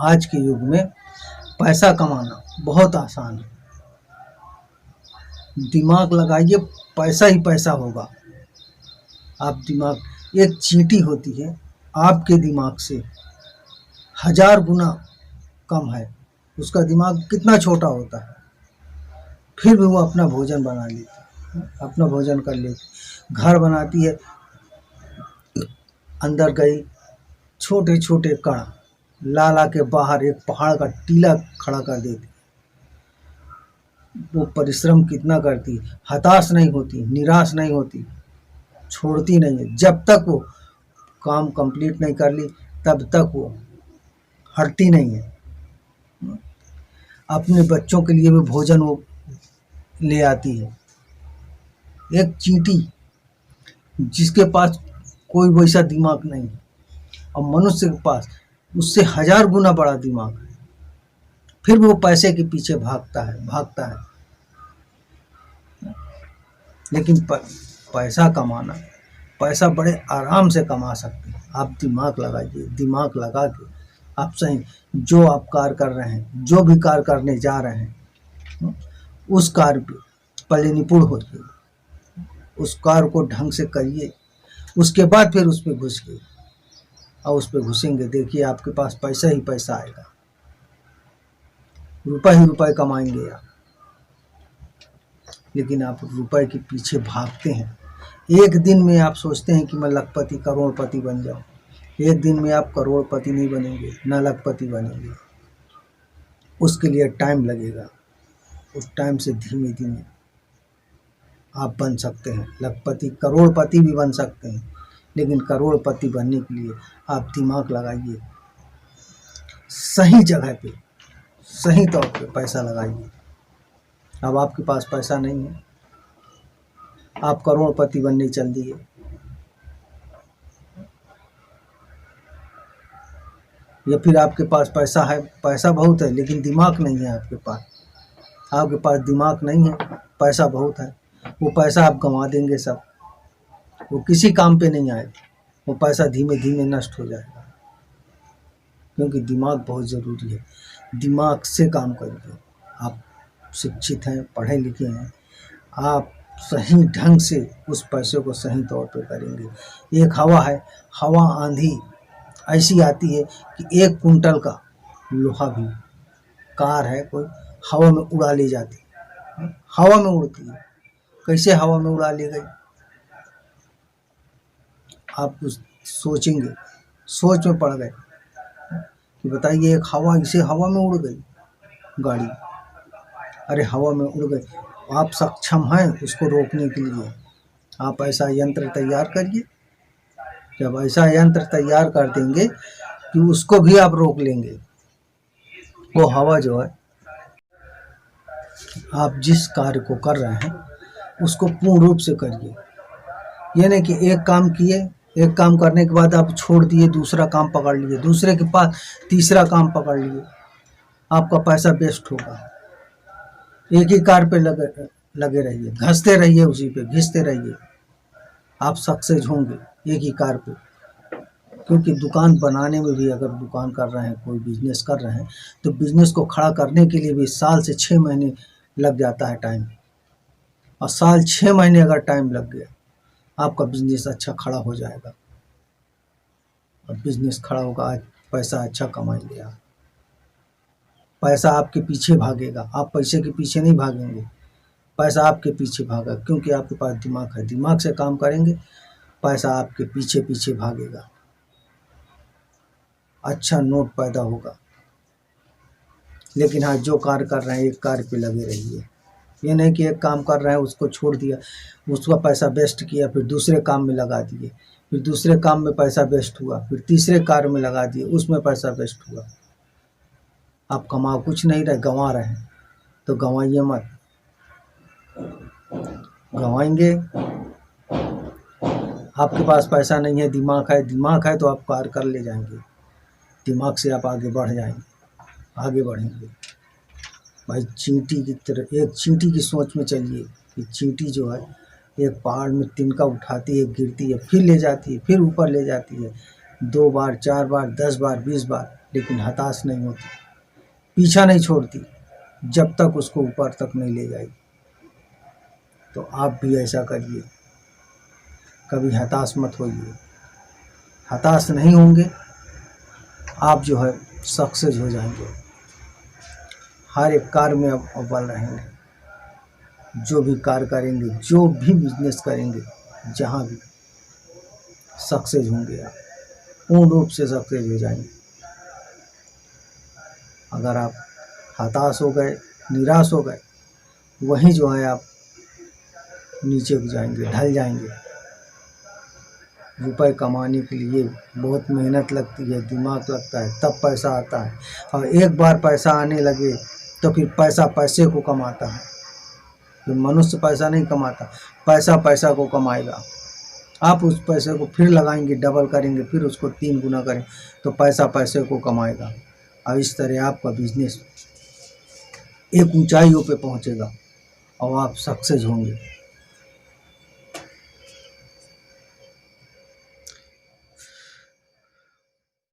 आज के युग में पैसा कमाना बहुत आसान है। दिमाग लगाइए, पैसा ही पैसा होगा। आप दिमाग, एक चींटी होती है आपके दिमाग से 1000 गुना कम है, उसका दिमाग कितना छोटा होता है, फिर भी वो अपना भोजन बना लेती है, अपना भोजन कर लेती, घर बनाती है, अंदर गई छोटे छोटे कण ला के बाहर एक पहाड़ का टीला खड़ा कर देती। वो परिश्रम कितना करती, हताश नहीं होती, निराश नहीं होती, छोड़ती नहीं है। जब तक वो काम कंप्लीट नहीं कर ली तब तक वो हटती नहीं है। अपने बच्चों के लिए भी भोजन वो ले आती है। एक चींटी जिसके पास कोई वैसा दिमाग नहीं है, और मनुष्य के पास उससे 1000 गुना बड़ा दिमाग है, फिर भी वो पैसे के पीछे भागता है। लेकिन पैसा कमाना, पैसा बड़े आराम से कमा सकते हैं। आप दिमाग लगाइए, दिमाग लगा के आप सही जो आप कार्य कर रहे हैं, जो भी कार्य करने जा रहे हैं, उस कार्य पे पहले निपुण होइए, उस कार्य को ढंग से करिए, उसके बाद फिर उस पर घुसिए। और उस पर घुसेंगे, देखिए आपके पास पैसा ही पैसा आएगा, रुपए ही रुपए कमाएंगे आप। लेकिन आप रुपए के पीछे भागते हैं। एक दिन में आप सोचते हैं कि मैं लखपति करोड़पति बन जाऊं। एक दिन में आप करोड़पति नहीं बनेंगे, ना लखपति बनेंगे। उसके लिए टाइम लगेगा। उस टाइम से धीमे धीमे आप बन सकते हैं लखपति, करोड़पति भी बन सकते हैं। लेकिन करोड़पति बनने के लिए आप दिमाग लगाइए, सही जगह पे सही तौर पे पैसा लगाइए। अब आपके पास पैसा नहीं है, आप करोड़पति बनने चल दिए, या फिर आपके पास पैसा है, पैसा बहुत है लेकिन दिमाग नहीं है आपके पास। आपके पास दिमाग नहीं है, पैसा बहुत है, वो पैसा आप गंवा देंगे सब, वो किसी काम पे नहीं आएगा। वो पैसा धीमे धीमे नष्ट हो जाएगा। क्योंकि दिमाग बहुत ज़रूरी है। दिमाग से काम करिए। आप शिक्षित हैं, पढ़े लिखे हैं, आप सही ढंग से उस पैसे को सही तौर पे करेंगे। एक हवा है, हवा आंधी ऐसी आती है कि 1 कुंटल का लोहा भी, कार है कोई, हवा में उड़ा ले जाती है, हवा में उड़ती है। कैसे हवा में उड़ा ले गई? आप कुछ सोचेंगे, सोच में पड़ गए कि बताइए, एक हवा इसे हवा में उड़ गई गाड़ी, अरे हवा में उड़ गई। आप सक्षम हैं उसको रोकने के लिए। आप ऐसा यंत्र तैयार करिए, जब ऐसा यंत्र तैयार कर देंगे कि उसको भी आप रोक लेंगे। वो हवा जो है, आप जिस कार्य को कर रहे हैं उसको पूर्ण रूप से करिए। ये नहीं कि एक काम किए, एक काम करने के बाद आप छोड़ दिए, दूसरा काम पकड़ लिए, दूसरे के पास तीसरा काम पकड़ लिए, आपका पैसा वेस्ट होगा। एक ही कार्य पे लगे रहिए, घसते रहिए, उसी पे घिसते रहिए, आप सक्सेस होंगे एक ही कार्य पे। क्योंकि दुकान बनाने में भी, अगर दुकान कर रहे हैं, कोई बिजनेस कर रहे हैं, तो बिजनेस को खड़ा करने के लिए भी साल से 6 महीने लग जाता है टाइम। और साल 6 महीने अगर टाइम लग गया, आपका बिजनेस अच्छा खड़ा हो जाएगा। और बिजनेस खड़ा होगा, आज पैसा अच्छा कमाएंगे आप। पैसा आपके पीछे भागेगा, आप पैसे के पीछे नहीं भागेंगे, पैसा आपके पीछे भागा। क्योंकि आपके पास दिमाग है, दिमाग से काम करेंगे, पैसा आपके पीछे पीछे भागेगा, अच्छा नोट पैदा होगा। लेकिन हाँ, जो कार्य कर रहे हैं एक कार्य पे लगे रहिए। ये नहीं कि एक काम कर रहे हैं उसको छोड़ दिया, उसका पैसा वेस्ट किया, फिर दूसरे काम में लगा दिए, फिर दूसरे काम में पैसा वेस्ट हुआ, फिर तीसरे कार्य में लगा दिए, उसमें पैसा वेस्ट हुआ। आप कमा कुछ नहीं रहे, गंवा रहे हैं। तो गंवाइए मत, गंवाएंगे। आपके पास पैसा नहीं है, दिमाग है तो आप कार्य कर ले जाएंगे। दिमाग से आप आगे बढ़ जाएंगे, आगे बढ़ेंगे। भाई चींटी की तरह, एक चींटी की सोच में चलिए कि चींटी जो है एक पहाड़ में तिनका उठाती है, गिरती है, फिर ले जाती है, फिर ऊपर ले जाती है, 2 बार, 4 बार, 10 बार, 20 बार, लेकिन हताश नहीं होती, पीछा नहीं छोड़ती जब तक उसको ऊपर तक नहीं ले जाएगी। तो आप भी ऐसा करिए, कभी हताश मत होइए। हताश नहीं होंगे आप जो है सक्सेस हो जाएंगे, हर एक कार्य में आप अव्वल रहेंगे। जो भी कार्य करेंगे, जो भी बिजनेस करेंगे, जहाँ भी सक्सेस होंगे आप, पूर्ण रूप से सक्सेस हो जाएंगे। अगर आप हताश हो गए, निराश हो गए, वहीं जो है आप नीचे हो जाएंगे, ढल जाएंगे। रुपए कमाने के लिए बहुत मेहनत लगती है, दिमाग लगता है, तब पैसा आता है। और एक बार पैसा आने लगे तो फिर पैसा पैसे को कमाता है। तो मनुष्य पैसा नहीं कमाता, पैसा पैसा को कमाएगा। आप उस पैसे को फिर लगाएंगे, डबल करेंगे, फिर उसको 3 गुना करें तो पैसा पैसे को कमाएगा। और इस तरह आपका बिजनेस एक ऊंचाइयों पे पहुंचेगा और आप सक्सेस होंगे।